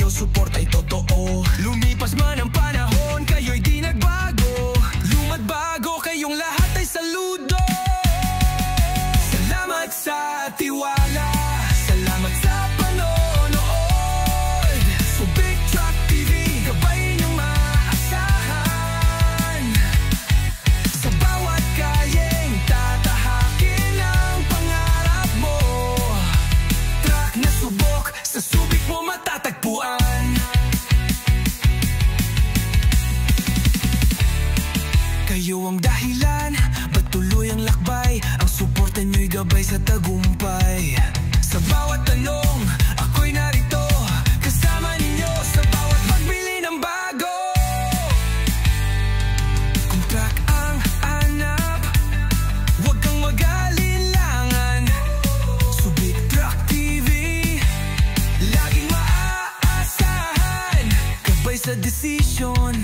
video, suporta'y totoo. Lumipas man ang panahon, kayo'y di nagbago. Luma't bago, kayong lahat ay saludo. Salamat sa tiwala, salamat sa panonood. Subic Truck TV, gabay niyong maasahan. Sa bawat kalyeng tatahakin ang pangarap mo. Truck na subok, sa Subic mo matatagpuan. Kayo ang dahilan, ba't tuloy ang lakbay? Ang suporta nyo'y gabay sa tagumpay. Sa bawat tanong, ako'y narito, kasama ninyo sa bawat pagbili ng bago. Kung truck ang hanap, huwag kang mag-alinlangan. Subic Truck TV, laging maaasahan. Gabay sa desisyon,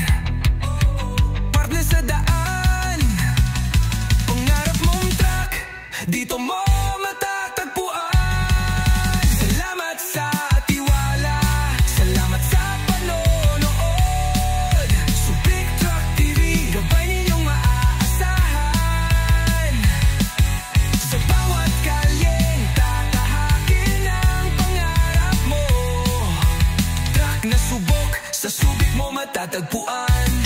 partner sa daan. Pangarap mong truck, dito mo matatagpuan. Salamat sa tiwala, salamat sa panonood. Subic Truck TV, gabay ninyong maaasahan. Sa bawat kalyeng tatahakin ang pangarap mo. Truck na subok, sa Subic mo matatagpuan.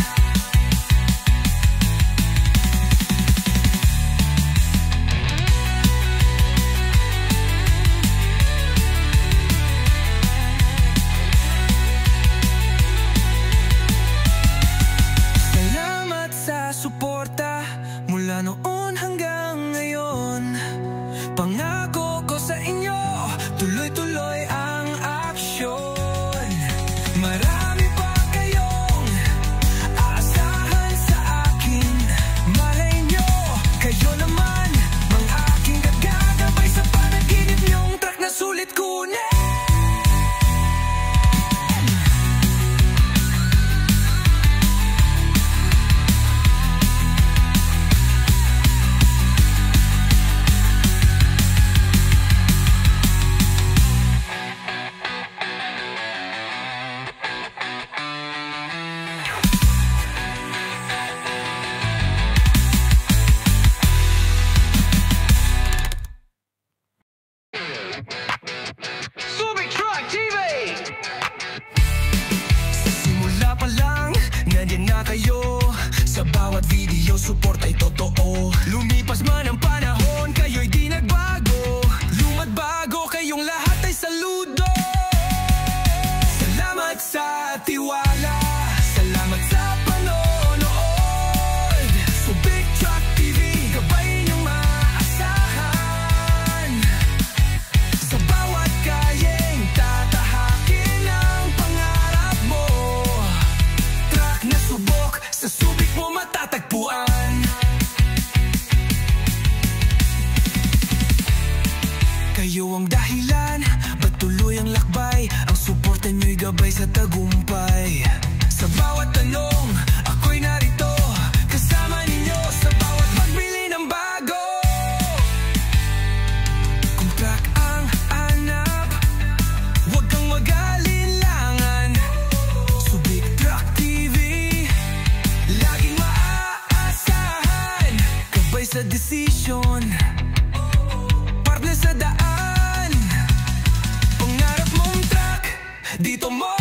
Suporta mula noon hanggang ngayon. Pangako ko sa inyo, tuloy-tuloy ang aksyon. Marami pa kayong aasahan sa akin. Malay nyo, kayo naman ang aking gagagabay sa panaginip nyong truck na sulit kunin. Subic Truck TV! Sa simula pa lang, nandiyan na kayo. Sa bawat video, suporta'y totoo. Lumipas man ang panahon, kayo'y di nagbago. Luma't bago, kayong lahat ay saludo. Salamat sa tiwala, salamat sa panonood. Subic Truck TV, gabay niyong maasahan. Sa bawat kalyeng tatahakin ang pangarap mo. Truck na subok, sa Subic mo matatagpuan. Kayo ang dahilan, ba't tuloy ang lakbay? Ang suporta nyo'y gabay sa tagumpay. Sa bawat tanong, ako'y narito, kasama ninyo sa bawat pagbili ng bago. Kung truck ang hanap, huwag kang mag-alinlangan. Subic Truck TV, laging maaasahan. Gabay sa desisyon, partner sa daan. Pangarap mong truck, dito mo